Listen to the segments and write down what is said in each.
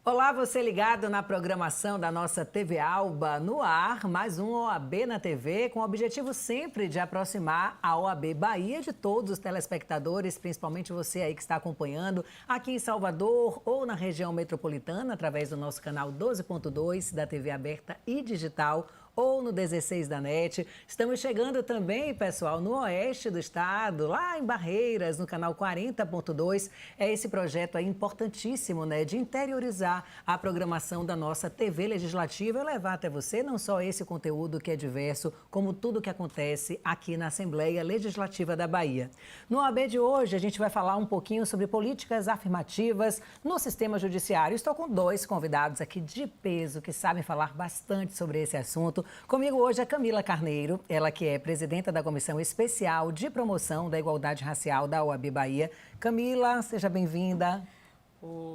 Olá, você ligado na programação da nossa TV Alba, no ar, mais um OAB na TV, com o objetivo sempre de aproximar a OAB Bahia de todos os telespectadores, principalmente você aí que está acompanhando aqui em Salvador ou na região metropolitana, através do nosso canal 12.2 da TV aberta e digital, ou no 16 da NET. Estamos chegando também, pessoal, no oeste do estado, lá em Barreiras, no canal 40.2. É esse projeto aí importantíssimo, né, de interiorizar a programação da nossa TV Legislativa e levar até você não só esse conteúdo que é diverso, como tudo que acontece aqui na Assembleia Legislativa da Bahia. No OAB de hoje, a gente vai falar um pouquinho sobre políticas afirmativas no sistema judiciário. Estou com dois convidados aqui de peso que sabem falar bastante sobre esse assunto. Comigo hoje é Camila Carneiro, ela que é presidenta da Comissão Especial de Promoção da Igualdade Racial da OAB Bahia. Camila, seja bem-vinda.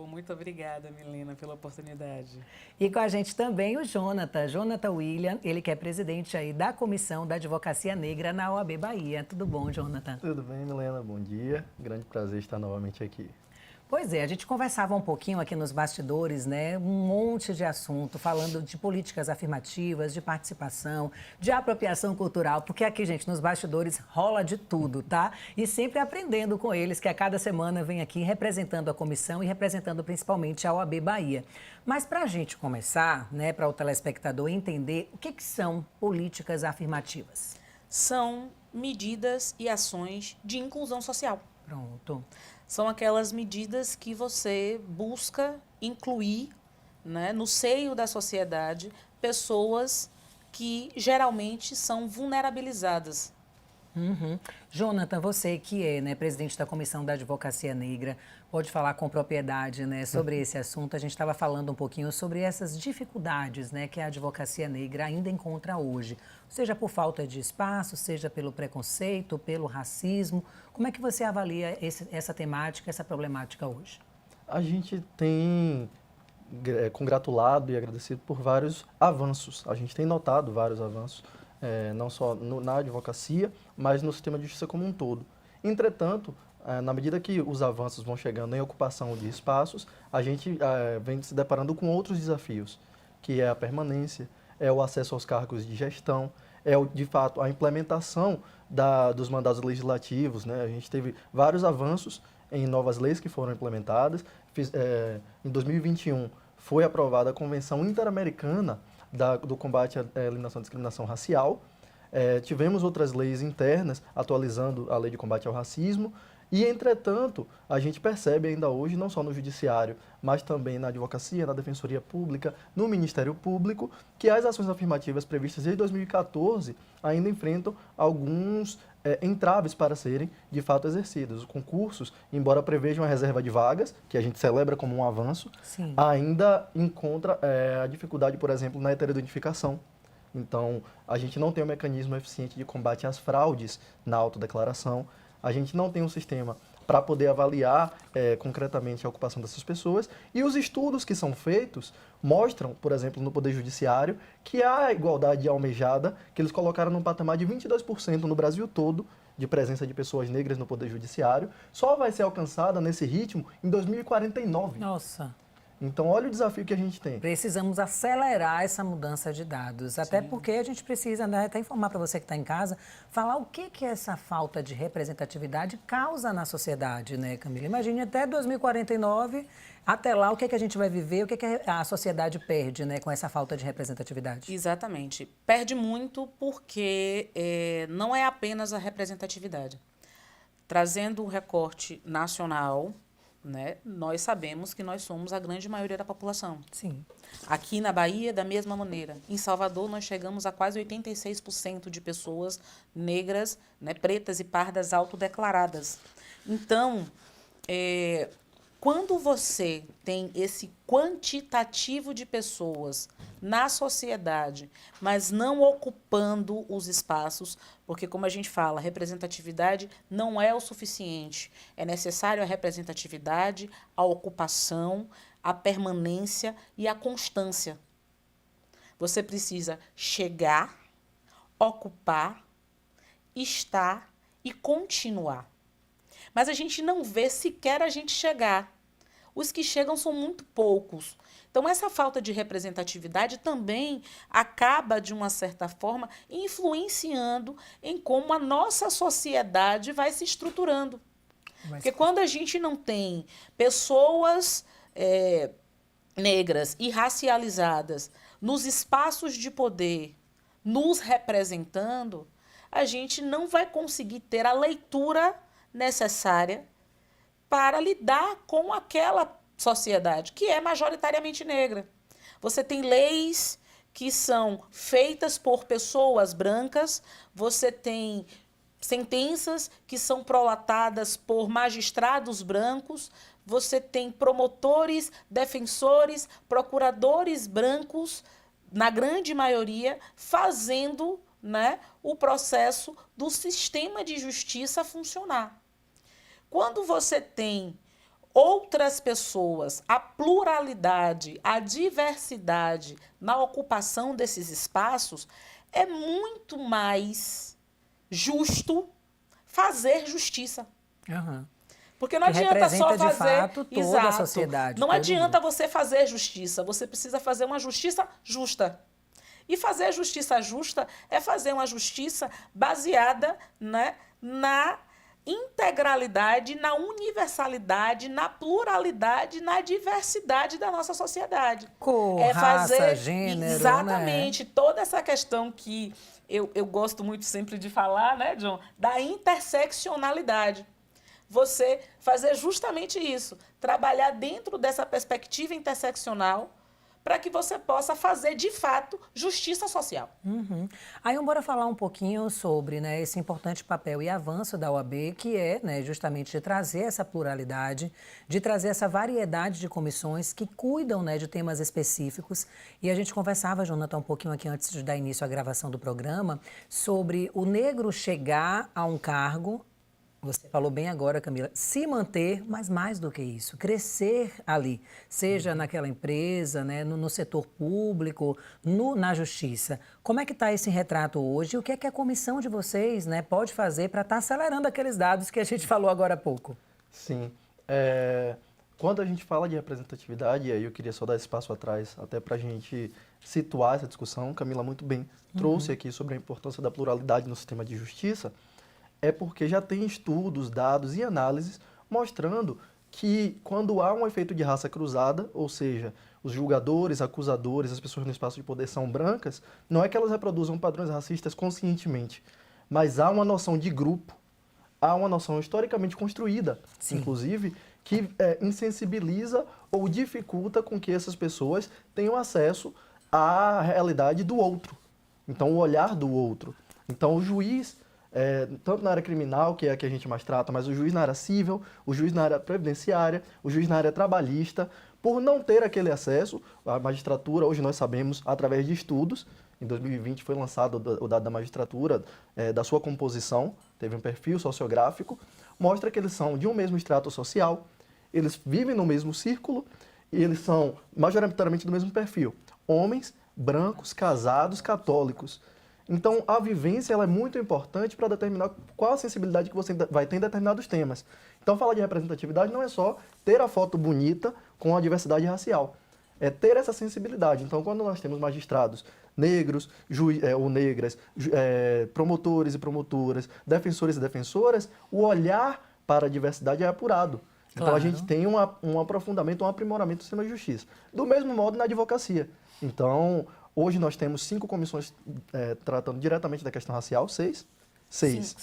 Muito obrigada, Milena, pela oportunidade. E com a gente também o Jonathan William, ele que é presidente aí da Comissão da Advocacia Negra na OAB Bahia. Tudo bom, Jonathan? Tudo bem, Milena? Bom dia. Grande prazer estar novamente aqui. Pois é, a gente conversava um pouquinho aqui nos bastidores, né? Um monte de assunto, falando de políticas afirmativas, de participação, de apropriação cultural, porque aqui, gente, nos bastidores rola de tudo, tá? E sempre aprendendo com eles, que a cada semana vem aqui representando a comissão e representando principalmente a OAB Bahia. Mas para a gente começar, né, para o telespectador entender, o que são políticas afirmativas? São medidas e ações de inclusão social. Pronto. São aquelas medidas que você busca incluir, né, no seio da sociedade pessoas que geralmente são vulnerabilizadas. Jonathan, você que é, né, presidente da Comissão da Advocacia Negra, pode falar com propriedade, né, sobre esse assunto. A gente estava falando um pouquinho sobre essas dificuldades, né, que a advocacia negra ainda encontra hoje, seja por falta de espaço, seja pelo preconceito, pelo racismo. Como é que você avalia essa temática, essa problemática hoje? A gente tem congratulado e agradecido por vários avanços. A gente tem notado vários avanços, não só na advocacia, mas no sistema de justiça como um todo. Entretanto, na medida que os avanços vão chegando em ocupação de espaços, a gente vem se deparando com outros desafios, que é a permanência, é o acesso aos cargos de gestão, de fato, a implementação dos mandados legislativos, né? A gente teve vários avanços em novas leis que foram implementadas. Em 2021, foi aprovada a Convenção Interamericana do combate à eliminação da discriminação racial. Tivemos outras leis internas atualizando a lei de combate ao racismo. E, entretanto, a gente percebe ainda hoje, não só no judiciário, mas também na advocacia, na defensoria pública, no Ministério Público, que as ações afirmativas previstas desde 2014 ainda enfrentam alguns entraves para serem, de fato, exercidos. Os concursos, embora prevejam a reserva de vagas, que a gente celebra como um avanço, Sim, ainda encontra a dificuldade, por exemplo, na heteroidentificação. Então, a gente não tem um mecanismo eficiente de combate às fraudes na autodeclaração. A gente não tem um sistema para poder avaliar concretamente a ocupação dessas pessoas. E os estudos que são feitos mostram, por exemplo, no Poder Judiciário, que a igualdade almejada, que eles colocaram num patamar de 22% no Brasil todo, de presença de pessoas negras no Poder Judiciário, só vai ser alcançada nesse ritmo em 2049. nossa. Então, olha o desafio que a gente tem. Precisamos acelerar essa mudança de dados, até porque a gente precisa, né, até informar para você que está em casa, falar o que essa falta de representatividade causa na sociedade, né, Camila? Imagine até 2049, até lá, o que a gente vai viver, o que a sociedade perde, né, com essa falta de representatividade? Exatamente. Perde muito porque não é apenas a representatividade. Trazendo um recorte nacional, né, nós sabemos que nós somos a grande maioria da população. Sim. Aqui na Bahia, da mesma maneira. Em Salvador, nós chegamos a quase 86% de pessoas negras, né, pretas e pardas autodeclaradas. Então, quando você tem esse quantitativo de pessoas na sociedade, mas não ocupando os espaços, porque, como a gente fala, representatividade não é o suficiente. É necessário a representatividade, a ocupação, a permanência e a constância. Você precisa chegar, ocupar, estar e continuar. Mas a gente não vê sequer a gente chegar. Os que chegam são muito poucos. Então, essa falta de representatividade também acaba, de uma certa forma, influenciando em como a nossa sociedade vai se estruturando. Porque quando a gente não tem pessoas negras e racializadas nos espaços de poder, nos representando, a gente não vai conseguir ter a leitura necessária para lidar com aquela sociedade, que é majoritariamente negra. Você tem leis que são feitas por pessoas brancas, você tem sentenças que são prolatadas por magistrados brancos, você tem promotores, defensores, procuradores brancos, na grande maioria, fazendo, né, o processo do sistema de justiça funcionar. Quando você tem outras pessoas, a pluralidade, a diversidade na ocupação desses espaços, é muito mais justo fazer justiça. Uhum. Porque não Que adianta só representa, de fazer... fato, toda a sociedade, Não todo adianta mundo. você fazer justiça, você precisa fazer uma justiça justa. E fazer justiça justa é fazer uma justiça baseada, né, na integralidade, na universalidade, na pluralidade, na diversidade da nossa sociedade. Cor, É raça, fazer gênero, exatamente né? toda essa questão que eu gosto muito sempre de falar, né, John, da interseccionalidade. Você fazer justamente isso, trabalhar dentro dessa perspectiva interseccional para que você possa fazer, de fato, justiça social. Uhum. Aí, bora falar um pouquinho sobre, né, esse importante papel e avanço da OAB, que é, né, justamente de trazer essa pluralidade, de trazer essa variedade de comissões que cuidam, né, de temas específicos. E a gente conversava, Jonathan, um pouquinho aqui antes de dar início à gravação do programa, sobre o negro chegar a um cargo. Você falou bem agora, Camila, se manter, mas mais do que isso, crescer ali, seja naquela empresa, né, no setor público, na justiça. Como é que está esse retrato hoje? O que é que a comissão de vocês, né, pode fazer para estar acelerando aqueles dados que a gente falou agora há pouco? Sim. Quando a gente fala de representatividade, e aí eu queria só dar esse passo atrás, até para a gente situar essa discussão, Camila muito bem trouxe aqui sobre a importância da pluralidade no sistema de justiça, é porque já tem estudos, dados e análises mostrando que quando há um efeito de raça cruzada, ou seja, os julgadores, acusadores, as pessoas no espaço de poder são brancas, não é que elas reproduzam padrões racistas conscientemente, mas há uma noção de grupo, há uma noção historicamente construída, Sim. inclusive, que insensibiliza ou dificulta com que essas pessoas tenham acesso à realidade do outro. Então, o olhar do outro. Então, o juiz... tanto na área criminal, que é a que a gente mais trata, mas o juiz na área civil, o juiz na área previdenciária, o juiz na área trabalhista, por não ter aquele acesso, a magistratura, hoje nós sabemos, através de estudos, em 2020 foi lançado o dado da magistratura, da sua composição, teve um perfil sociográfico, mostra que eles são de um mesmo extrato social, eles vivem no mesmo círculo e eles são majoritariamente do mesmo perfil, homens, brancos, casados, católicos. Então, a vivência ela é muito importante para determinar qual a sensibilidade que você vai ter em determinados temas. Então, falar de representatividade não é só ter a foto bonita com a diversidade racial. É ter essa sensibilidade. Então, quando nós temos magistrados negros ou negras, promotores e promotoras, defensores e defensoras, o olhar para a diversidade é apurado. Então, Claro. a gente tem um aprofundamento, um aprimoramento do sistema de justiça. Do mesmo modo na advocacia. Então... Hoje nós temos 5 comissões tratando diretamente da questão racial, 6? 6.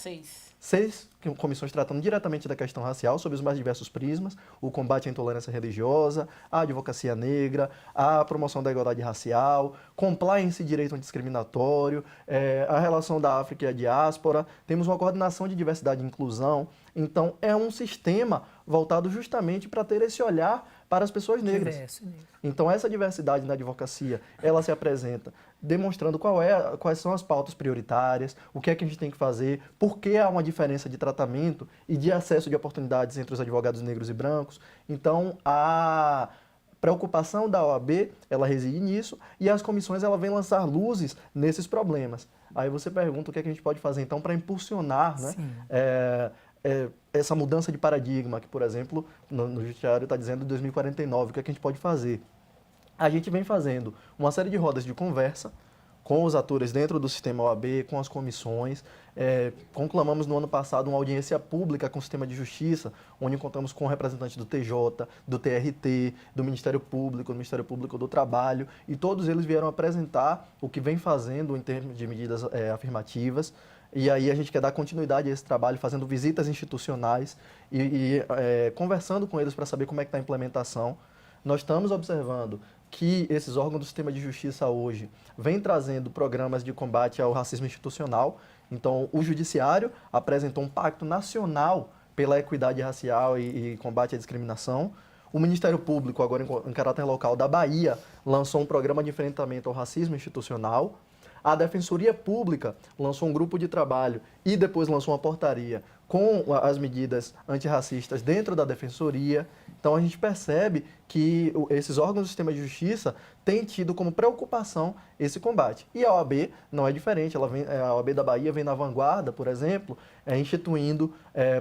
6 comissões tratando diretamente da questão racial, sob os mais diversos prismas, o combate à intolerância religiosa, a advocacia negra, a promoção da igualdade racial, compliance e direito antidiscriminatório, a relação da África e a diáspora, temos uma coordenação de diversidade e inclusão. Então, é um sistema voltado justamente para ter esse olhar para as pessoas negras. Então, essa diversidade na advocacia, ela se apresenta demonstrando quais são as pautas prioritárias, o que é que a gente tem que fazer, por que há uma diferença de tratamento e de acesso de oportunidades entre os advogados negros e brancos. Então, a preocupação da OAB, ela reside nisso, e as comissões ela vem lançar luzes nesses problemas. Aí você pergunta o que é que a gente pode fazer, então, para impulsionar, né, essa mudança de paradigma, que, por exemplo, no Judiciário está dizendo 2049, o que é que a gente pode fazer? a gente vem fazendo uma série de rodas de conversa com os atores dentro do sistema OAB, com as comissões. Conclamamos no ano passado uma audiência pública com o sistema de justiça, onde contamos com representantes do TJ, do TRT, do Ministério Público do Trabalho, e todos eles vieram apresentar o que vem fazendo em termos de medidas afirmativas. E aí a gente quer dar continuidade a esse trabalho, fazendo visitas institucionais e conversando com eles para saber como é que está a implementação. Nós estamos observando que esses órgãos do sistema de justiça hoje vêm trazendo programas de combate ao racismo institucional. Então, o Judiciário apresentou um pacto nacional pela equidade racial e combate à discriminação. O Ministério Público, agora em caráter local da Bahia, lançou um programa de enfrentamento ao racismo institucional. A Defensoria Pública lançou um grupo de trabalho e depois lançou uma portaria com as medidas antirracistas dentro da Defensoria. Então, a gente percebe que esses órgãos do sistema de justiça têm tido como preocupação esse combate. E a OAB não é diferente. A OAB da Bahia vem na vanguarda, por exemplo, instituindo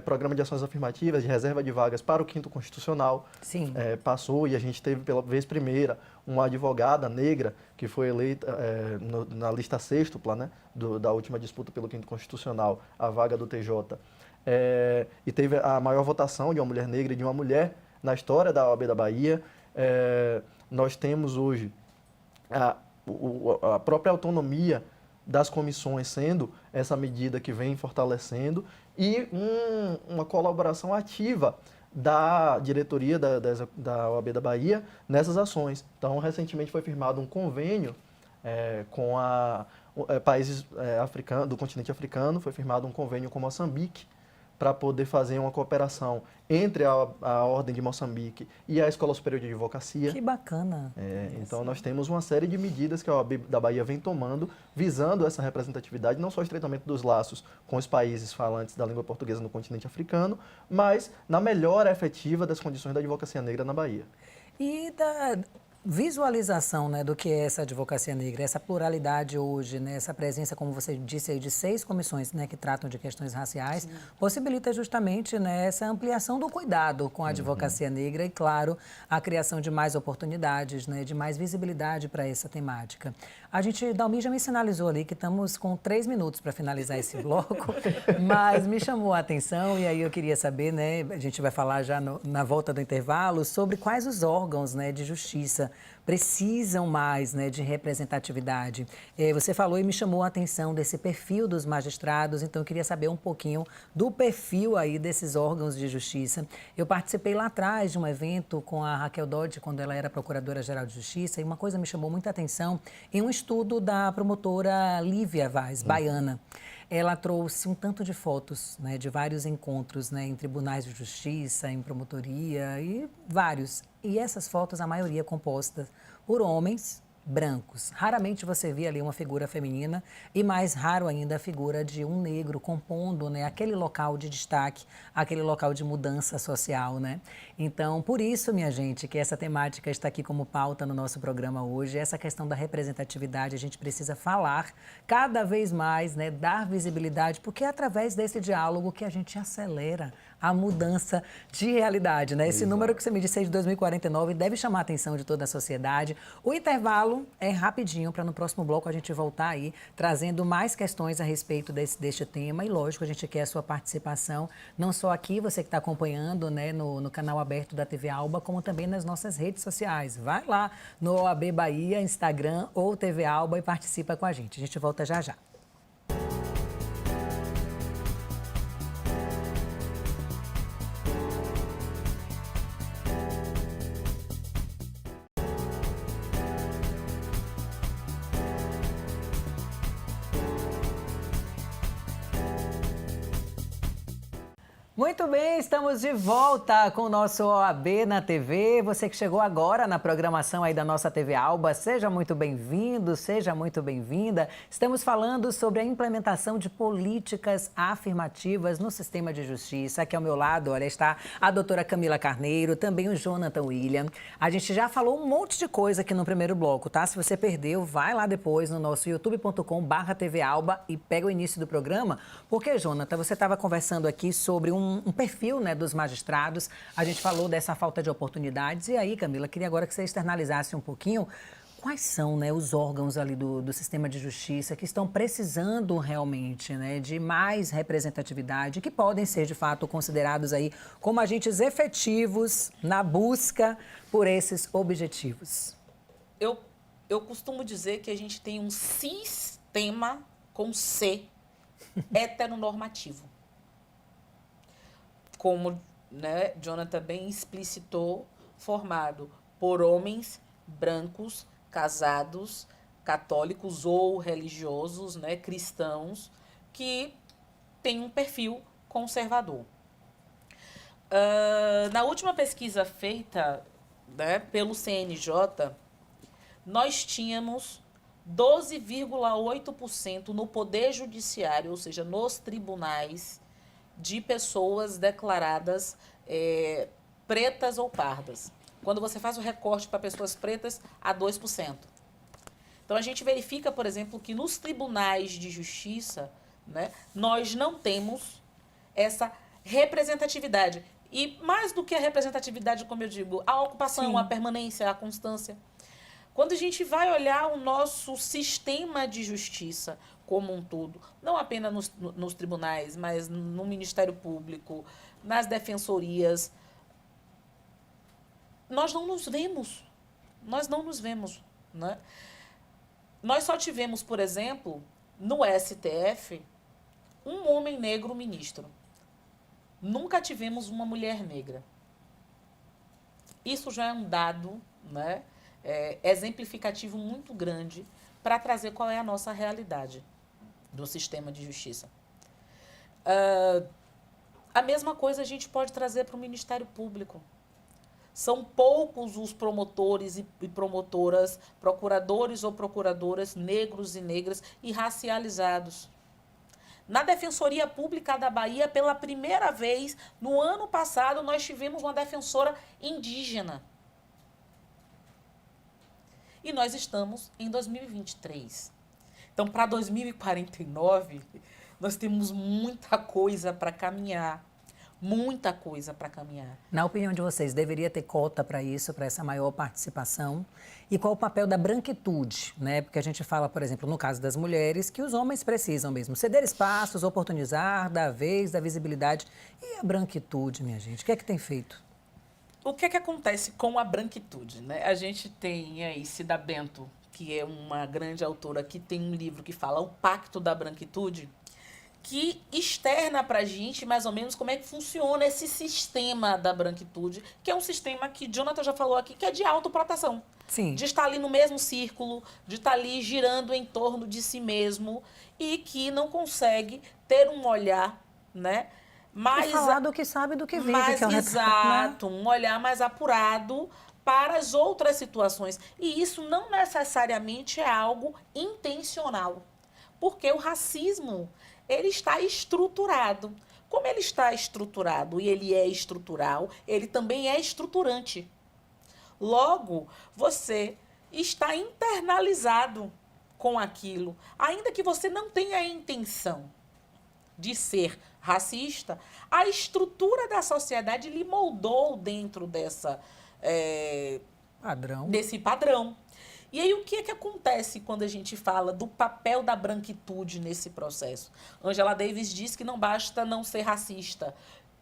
programa de ações afirmativas, de reserva de vagas para o 5º Constitucional. Sim. Passou e a gente teve pela vez primeira uma advogada negra que foi eleita na lista sextupla, né, da última disputa pelo 5º Constitucional, a vaga do TJ. E teve a maior votação de uma mulher negra e de uma mulher na história da OAB da Bahia. Nós temos hoje a própria autonomia das comissões sendo essa medida que vem fortalecendo e uma colaboração ativa da diretoria da OAB da Bahia nessas ações. Então, recentemente foi firmado um convênio com países africanos, do continente africano, foi firmado um convênio com Moçambique, para poder fazer uma cooperação entre a Ordem de Moçambique e a Escola Superior de Advocacia. Que bacana. Então, nós temos uma série de medidas que a OAB da Bahia vem tomando, visando essa representatividade, não só o estreitamento dos laços com os países falantes da língua portuguesa no continente africano, mas na melhora efetiva das condições da advocacia negra na Bahia. E da visualização, né, do que é essa advocacia negra, essa pluralidade hoje, né, essa presença, como você disse aí, de 6 comissões, né, que tratam de questões raciais, sim, possibilita justamente, né, essa ampliação do cuidado com a advocacia negra e, claro, a criação de mais oportunidades, né, de mais visibilidade para essa temática. A gente, Dalmi já me sinalizou ali que estamos com 3 minutos para finalizar esse bloco, mas me chamou a atenção e aí eu queria saber, né, a gente vai falar já na volta do intervalo, sobre quais os órgãos, né, de justiça precisam mais, né, de representatividade. Você falou e me chamou a atenção desse perfil dos magistrados, então eu queria saber um pouquinho do perfil aí desses órgãos de justiça. Eu participei lá atrás de um evento com a Raquel Dodge, quando ela era Procuradora-Geral de Justiça, e uma coisa me chamou muita atenção em um estudo da promotora Lívia Vaz, baiana. Ela trouxe um tanto de fotos, né, de vários encontros, né, em tribunais de justiça, em promotoria e vários. E essas fotos, a maioria compostas por homens brancos. Raramente você vê ali uma figura feminina e mais raro ainda a figura de um negro compondo, né, aquele local de destaque, aquele local de mudança social, né? Então, por isso, minha gente, que essa temática está aqui como pauta no nosso programa hoje, essa questão da representatividade, a gente precisa falar cada vez mais, né, dar visibilidade, porque é através desse diálogo que a gente acelera a mudança de realidade, né? Esse Exato. número que você me disse aí de 2049 deve chamar a atenção de toda a sociedade. O intervalo é rapidinho para no próximo bloco a gente voltar aí trazendo mais questões a respeito deste tema e, lógico, a gente quer a sua participação, não só aqui, você que está acompanhando, né, no canal aberto da TV Alba, como também nas nossas redes sociais. Vai lá no OAB Bahia, Instagram ou TV Alba e participa com a gente. A gente volta já já. Muito bem, estamos de volta com o nosso OAB na TV. Você que chegou agora na programação aí da nossa TV Alba, seja muito bem-vindo, seja muito bem-vinda. Estamos falando sobre a implementação de políticas afirmativas no sistema de justiça. Aqui ao meu lado, olha, está a doutora Camila Carneiro, também o Jonathan William. A gente já falou um monte de coisa aqui no primeiro bloco, tá? Se você perdeu, vai lá depois no nosso youtube.com/TV Alba e pega o início do programa, porque, Jonathan, você estava conversando aqui sobre um um perfil, né, dos magistrados. A gente falou dessa falta de oportunidades. E aí, Camila, queria agora que você externalizasse um pouquinho quais são, né, os órgãos ali do sistema de justiça que estão precisando realmente, né, de mais representatividade, que podem ser, de fato, considerados aí como agentes efetivos na busca por esses objetivos. Eu costumo dizer que a gente tem um sistema com C heteronormativo. Como, né, Jonathan bem explicitou, formado por homens brancos, casados, católicos ou religiosos, né, cristãos, que têm um perfil conservador. Na última pesquisa feita, né, pelo CNJ, nós tínhamos 12,8% no Poder Judiciário, ou seja, nos tribunais, de pessoas declaradas pretas ou pardas. Quando você faz o recorte para pessoas pretas, a 2%. Então, a gente verifica, por exemplo, que nos tribunais de justiça, né, nós não temos essa representatividade. E mais do que a representatividade, como eu digo, a ocupação, sim, a permanência, a constância. Quando a gente vai olhar o nosso sistema de justiça como um todo, não apenas nos tribunais, mas no Ministério Público, nas defensorias, nós não nos vemos. Nós não nos vemos, né? Nós só tivemos, por exemplo, no STF, um homem negro ministro. Nunca tivemos uma mulher negra. Isso já é um dado, né, exemplificativo muito grande para trazer qual é a nossa realidade do sistema de justiça. A mesma coisa a gente pode trazer para o Ministério Público. São poucos os promotores e promotoras, procuradores ou procuradoras negros e negras e racializados. Na Defensoria Pública da Bahia, pela primeira vez, no ano passado, nós tivemos uma defensora indígena. E nós estamos em 2023. Então, para 2049, nós temos muita coisa para caminhar. Muita coisa para caminhar. Na opinião de vocês, deveria ter cota para isso, para essa maior participação? E qual o papel da branquitude, né? Porque a gente fala, por exemplo, no caso das mulheres, que os homens precisam mesmo ceder espaços, oportunizar, dar vez, dar visibilidade. E a branquitude, minha gente, o que é que tem feito? O que é que acontece com a branquitude, né? A gente tem aí Cida Bento, que é uma grande autora, que tem um livro que fala O Pacto da Branquitude, que externa para a gente mais ou menos como é que funciona esse sistema da branquitude, que é um sistema que Jonathan já falou aqui, que é de autoproteção. Sim. De estar ali no mesmo círculo, de estar ali girando em torno de si mesmo e que não consegue ter um olhar, né, mais... E falar do que sabe, do que vive. Mais, que é exato, um olhar mais apurado para as outras situações. E isso não necessariamente é algo intencional, porque o racismo, ele está estruturado. Como ele está estruturado e ele é estrutural, ele também é estruturante. Logo, você está internalizado com aquilo, ainda que você não tenha a intenção de ser racista, a estrutura da sociedade lhe moldou dentro desse padrão. E aí, o que é que acontece quando a gente fala do papel da branquitude nesse processo? Angela Davis diz que não basta não ser racista,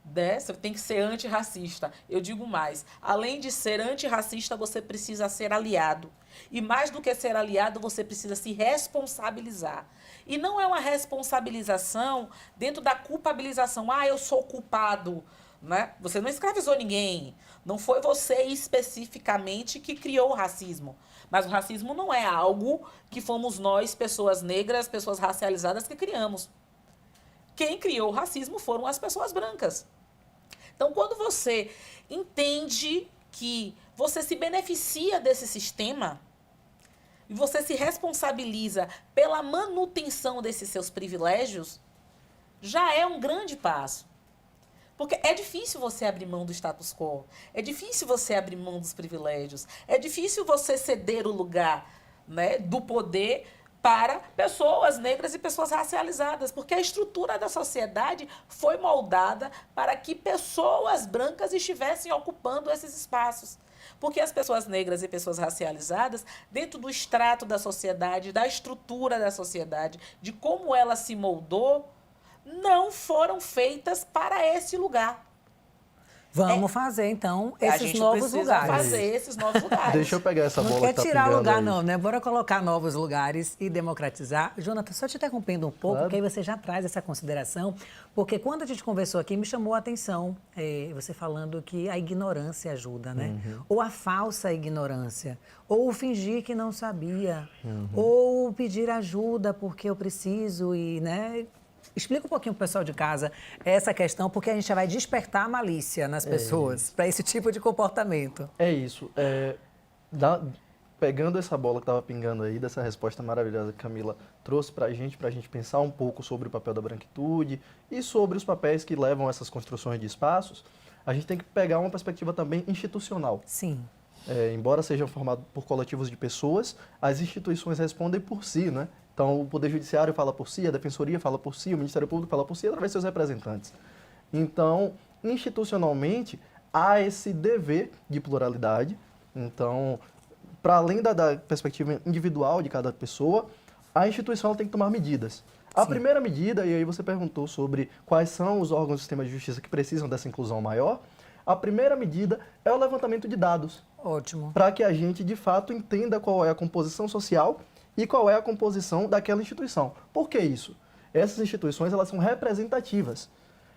né? Você tem que ser antirracista. Eu digo mais, além de ser antirracista, você precisa ser aliado. E mais do que ser aliado, você precisa se responsabilizar. E não é uma responsabilização dentro da culpabilização. Ah, eu sou culpado, né? Você não escravizou ninguém. Não foi você especificamente que criou o racismo. Mas o racismo não é algo que fomos nós, pessoas negras, pessoas racializadas, que criamos. Quem criou o racismo foram as pessoas brancas. Então, quando você entende que você se beneficia desse sistema e você se responsabiliza pela manutenção desses seus privilégios, já é um grande passo. Porque é difícil você abrir mão do status quo, é difícil você abrir mão dos privilégios, é difícil você ceder o lugar, né, do poder para pessoas negras e pessoas racializadas, porque a estrutura da sociedade foi moldada para que pessoas brancas estivessem ocupando esses espaços. Porque as pessoas negras e pessoas racializadas, dentro do extrato da sociedade, da estrutura da sociedade, de como ela se moldou, não foram feitas para esse lugar. Vamos fazer, então, A esses gente novos precisa lugares. fazer esses novos lugares. Deixa eu pegar essa Não bola quer que tá tirar pingando lugar, aí. não, né? Bora colocar novos lugares e democratizar. Jonathan, só te interrompendo um pouco, Claro. porque aí você já traz essa consideração, porque quando a gente conversou aqui, me chamou a atenção você falando que a ignorância ajuda, né? Ou a falsa ignorância, ou o fingir que não sabia, ou pedir ajuda porque eu preciso e, né? Explica um pouquinho para o pessoal de casa essa questão, porque a gente já vai despertar a malícia nas pessoas para esse tipo de comportamento. É isso. Pegando essa bola que estava pingando aí, dessa resposta maravilhosa que a Camila trouxe para a gente pensar um pouco sobre o papel da branquitude e sobre os papéis que levam a essas construções de espaços, a gente tem que pegar uma perspectiva também institucional. Sim. Embora sejam formados por coletivos de pessoas, as instituições respondem por si, né? Então, o Poder Judiciário fala por si, a Defensoria fala por si, o Ministério Público fala por si, através de seus representantes. Então, institucionalmente, há esse dever de pluralidade. Então, para além da perspectiva individual de cada pessoa, a instituição ela tem que tomar medidas. A primeira medida, e aí você perguntou sobre quais são os órgãos do sistema de justiça que precisam dessa inclusão maior, a primeira medida é o levantamento de dados. Ótimo. Para que a gente, de fato, entenda qual é a composição social e qual é a composição daquela instituição. Por que isso? Essas instituições elas são representativas.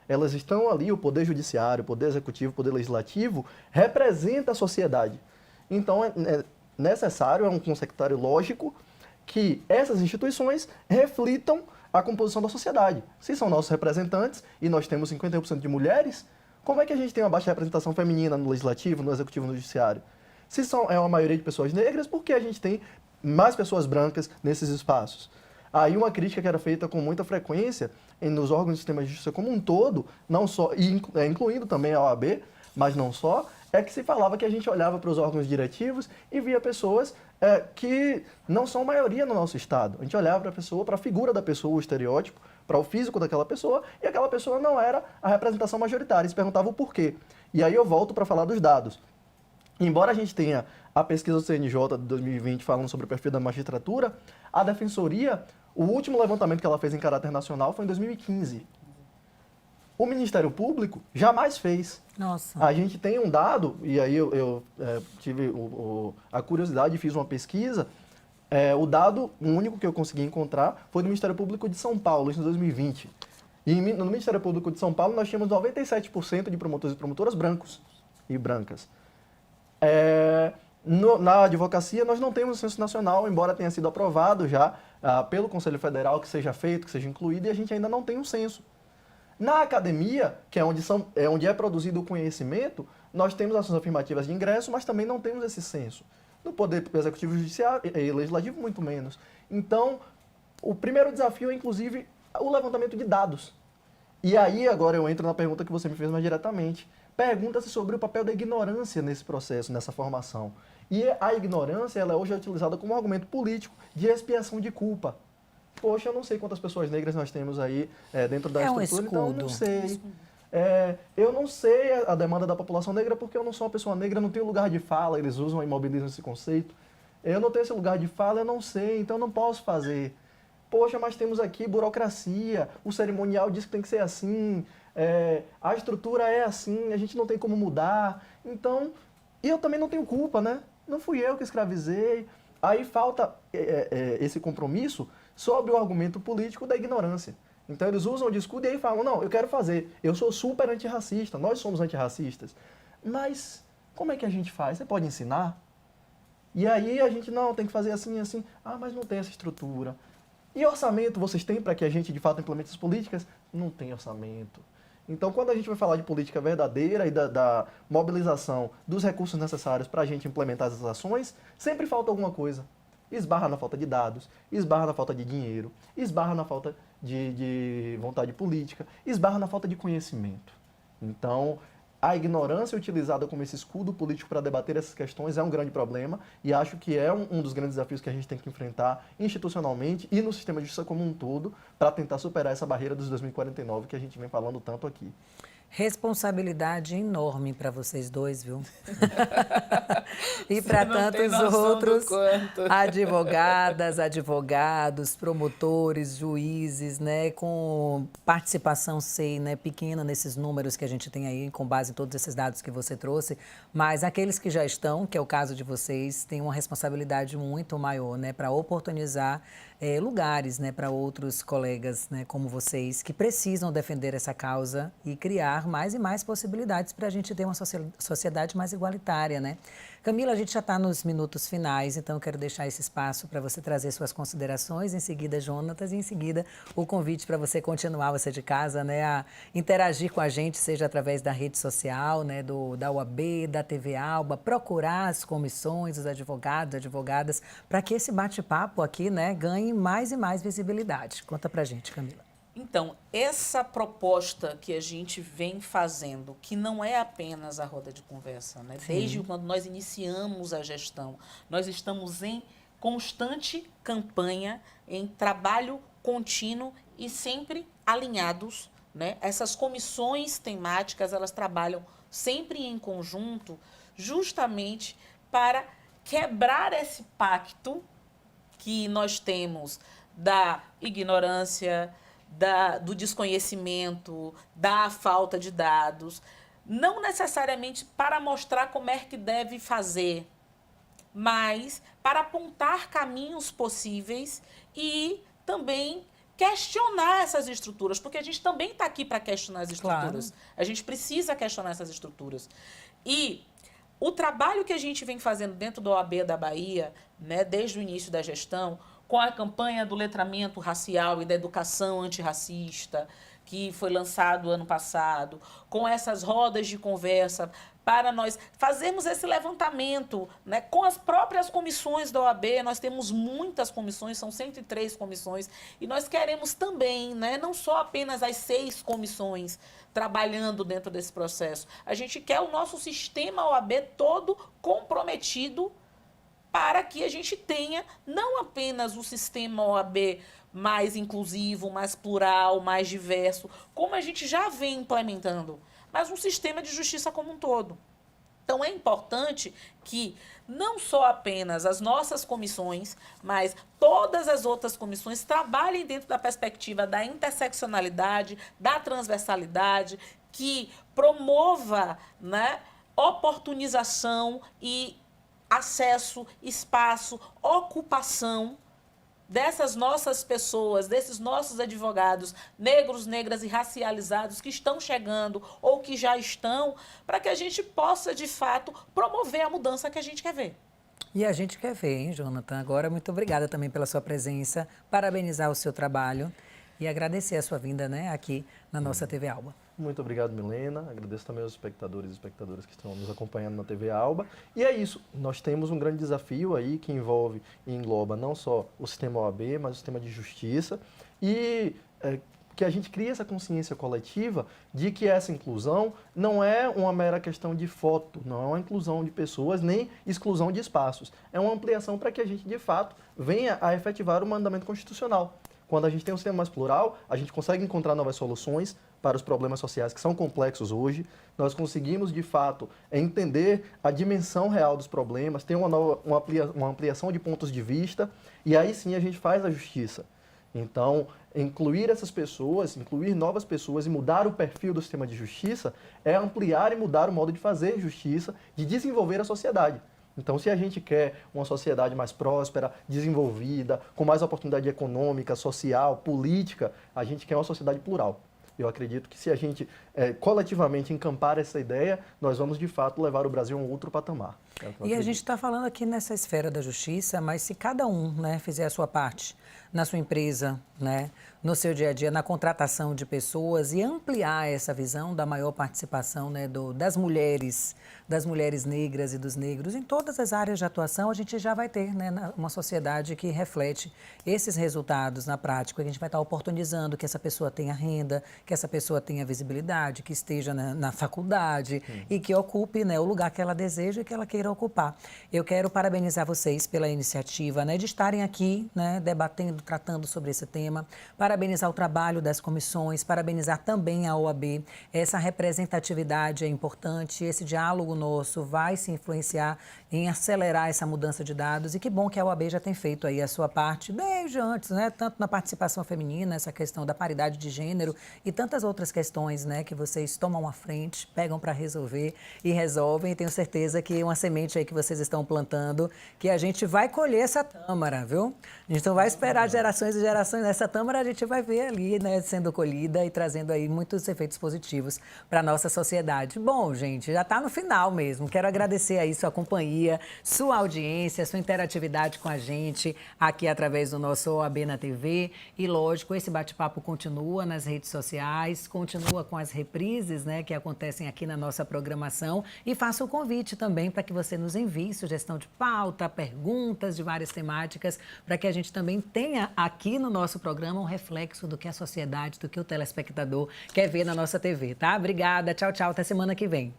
Elas estão ali, o Poder Judiciário, o Poder Executivo, o Poder Legislativo, representa a sociedade. Então, é necessário, é um consectário lógico, que essas instituições reflitam a composição da sociedade. Se são nossos representantes, e nós temos 51% de mulheres, como é que a gente tem uma baixa representação feminina no Legislativo, no Executivo e no Judiciário? Se é uma maioria de pessoas negras, por que a gente tem mais pessoas brancas nesses espaços? Aí uma crítica que era feita com muita frequência nos órgãos do sistema de justiça como um todo, não só, incluindo também a OAB, mas não só, é que se falava que a gente olhava para os órgãos diretivos e via pessoas que não são maioria no nosso Estado. A gente olhava para a pessoa, para a figura da pessoa, o estereótipo, para o físico daquela pessoa, e aquela pessoa não era a representação majoritária. E se perguntava o porquê. E aí eu volto para falar dos dados. Embora a gente tenha a pesquisa do CNJ de 2020 falando sobre o perfil da magistratura, a Defensoria, o último levantamento que ela fez em caráter nacional foi em 2015. O Ministério Público jamais fez. Nossa. A gente tem um dado, e aí eu tive a curiosidade e fiz uma pesquisa. O dado, o único que eu consegui encontrar, foi do Ministério Público de São Paulo, isso em 2020. E no Ministério Público de São Paulo nós tínhamos 97% de promotores e promotoras brancos e brancas. Na advocacia nós não temos o censo nacional, embora tenha sido aprovado já pelo Conselho Federal que seja feito, que seja incluído, e a gente ainda não tem um censo. Na academia, que é onde é produzido o conhecimento, nós temos ações afirmativas de ingresso, mas também não temos esse censo. No Poder Executivo, Judiciário e Legislativo, muito menos. Então, o primeiro desafio é, inclusive, o levantamento de dados. E aí, agora eu entro na pergunta que você me fez mais diretamente. Pergunta-se sobre o papel da ignorância nesse processo, nessa formação. E a ignorância, ela hoje é utilizada como argumento político de expiação de culpa. Poxa, eu não sei quantas pessoas negras nós temos aí dentro da estrutura, então eu não sei. Eu não sei a demanda da população negra porque eu não sou uma pessoa negra, não tenho lugar de fala, eles usam e imobilizam esse conceito. Eu não tenho esse lugar de fala, eu não sei, então eu não posso fazer. Poxa, mas temos aqui burocracia, o cerimonial diz que tem que ser assim, a estrutura é assim, a gente não tem como mudar. Então, e eu também não tenho culpa, né? Não fui eu que escravizei. Aí falta esse compromisso sobre o argumento político da ignorância. Então eles usam o discurso e aí falam, não, eu quero fazer, eu sou super antirracista, nós somos antirracistas. Mas como é que a gente faz? Você pode ensinar? E aí a gente, não, tem que fazer assim, assim. Ah, mas não tem essa estrutura. E orçamento vocês têm para que a gente de fato implemente as políticas? Não tem orçamento. Então quando a gente vai falar de política verdadeira e da mobilização dos recursos necessários para a gente implementar essas ações, sempre falta alguma coisa. Esbarra na falta de dados, esbarra na falta de dinheiro, esbarra na falta de vontade política, esbarra na falta de conhecimento. Então, a ignorância utilizada como esse escudo político para debater essas questões é um grande problema e acho que é um dos grandes desafios que a gente tem que enfrentar institucionalmente e no sistema de justiça como um todo para tentar superar essa barreira dos 2049 que a gente vem falando tanto aqui. Responsabilidade enorme para vocês dois, viu? E para tantos outros advogadas, advogados, promotores, juízes, né, com participação, sei, né, pequena nesses números que a gente tem aí, com base em todos esses dados que você trouxe, mas aqueles que já estão, que é o caso de vocês, têm uma responsabilidade muito maior, né, para oportunizar lugares, né, para outros colegas, né, como vocês, que precisam defender essa causa e criar mais e mais possibilidades para a gente ter uma sociedade mais igualitária, né? Camila, a gente já está nos minutos finais, então eu quero deixar esse espaço para você trazer suas considerações, em seguida, Jonatas, e em seguida o convite para você continuar, você de casa, né, a interagir com a gente, seja através da rede social, né, da UAB, da TV Alba, procurar as comissões, os advogados, advogadas, para que esse bate-papo aqui, né, ganhe mais e mais visibilidade. Conta pra gente, Camila. Então, essa proposta que a gente vem fazendo, que não é apenas a roda de conversa, né? Desde quando nós iniciamos a gestão, nós estamos em constante campanha, em trabalho contínuo e sempre alinhados, né? Essas comissões temáticas, elas trabalham sempre em conjunto, justamente para quebrar esse pacto que nós temos da ignorância, do desconhecimento, da falta de dados, não necessariamente para mostrar como é que deve fazer, mas para apontar caminhos possíveis e também questionar essas estruturas, porque a gente também está aqui para questionar as estruturas. Claro. A gente precisa questionar essas estruturas. E o trabalho que a gente vem fazendo dentro da OAB da Bahia, né, desde o início da gestão, com a campanha do letramento racial e da educação antirracista, que foi lançado ano passado, com essas rodas de conversa, para nós fazermos esse levantamento, né, com as próprias comissões da OAB. Nós temos muitas comissões, são 103 comissões, e nós queremos também, né, não só apenas as 6 comissões trabalhando dentro desse processo, a gente quer o nosso sistema OAB todo comprometido para que a gente tenha não apenas o sistema OAB mais inclusivo, mais plural, mais diverso, como a gente já vem implementando, mas um sistema de justiça como um todo. Então, é importante que não só apenas as nossas comissões, mas todas as outras comissões trabalhem dentro da perspectiva da interseccionalidade, da transversalidade, que promova, né, oportunização e acesso, espaço, ocupação dessas nossas pessoas, desses nossos advogados negros, negras e racializados que estão chegando ou que já estão, para que a gente possa, de fato, promover a mudança que a gente quer ver. E a gente quer ver, hein, Jonathan? Agora, muito obrigada também pela sua presença, parabenizar o seu trabalho e agradecer a sua vinda, né, aqui na nossa TV Alba. Muito obrigado, Milena. Agradeço também aos espectadores e espectadoras que estão nos acompanhando na TV Alba. E é isso, nós temos um grande desafio aí que envolve e engloba não só o sistema OAB, mas o sistema de justiça e que a gente crie essa consciência coletiva de que essa inclusão não é uma mera questão de foto, não é uma inclusão de pessoas, nem exclusão de espaços. É uma ampliação para que a gente, de fato, venha a efetivar o mandamento constitucional. Quando a gente tem um sistema mais plural, a gente consegue encontrar novas soluções para os problemas sociais que são complexos hoje. Nós conseguimos, de fato, entender a dimensão real dos problemas, ter uma ampliação de pontos de vista, e aí sim a gente faz a justiça. Então, incluir essas pessoas, incluir novas pessoas e mudar o perfil do sistema de justiça é ampliar e mudar o modo de fazer justiça, de desenvolver a sociedade. Então, se a gente quer uma sociedade mais próspera, desenvolvida, com mais oportunidade econômica, social, política, a gente quer uma sociedade plural. Eu acredito que se a gente coletivamente encampar essa ideia, nós vamos, de fato, levar o Brasil a um outro patamar. E a gente está falando aqui nessa esfera da justiça, mas se cada um, né, fizer a sua parte, na sua empresa, né, no seu dia a dia, na contratação de pessoas e ampliar essa visão da maior participação, né, das mulheres negras e dos negros em todas as áreas de atuação, a gente já vai ter, né, uma sociedade que reflete esses resultados na prática. A gente vai estar oportunizando que essa pessoa tenha renda, que essa pessoa tenha visibilidade, que esteja na faculdade e que ocupe, né, o lugar que ela deseja e que ela queira ocupar. Eu quero parabenizar vocês pela iniciativa, né, de estarem aqui, né, debatendo, tratando sobre esse tema, parabenizar o trabalho das comissões, parabenizar também a OAB. Essa representatividade é importante, esse diálogo nosso vai se influenciar em acelerar essa mudança de dados e que bom que a OAB já tem feito aí a sua parte desde antes, né, tanto na participação feminina, essa questão da paridade de gênero e tantas outras questões, né, que vocês tomam à frente, pegam para resolver e resolvem. E tenho certeza que uma semente aí que vocês estão plantando, que a gente vai colher essa tâmara, viu? A gente não vai esperar gerações e gerações. Essa tâmara a gente vai ver ali, né, sendo colhida e trazendo aí muitos efeitos positivos para a nossa sociedade. Bom, gente, já está no final mesmo. Quero agradecer aí sua companhia, sua audiência, sua interatividade com a gente aqui através do nosso OAB na TV. E, lógico, esse bate-papo continua nas redes sociais, continua com as reprises, né, que acontecem aqui na nossa programação. E faço o convite também para que você nos envie sugestão de pauta, perguntas de várias temáticas, para que a gente também tenha aqui no nosso programa um reflexo do que a sociedade, do que o telespectador quer ver na nossa TV, tá? Obrigada, tchau, tchau, até semana que vem.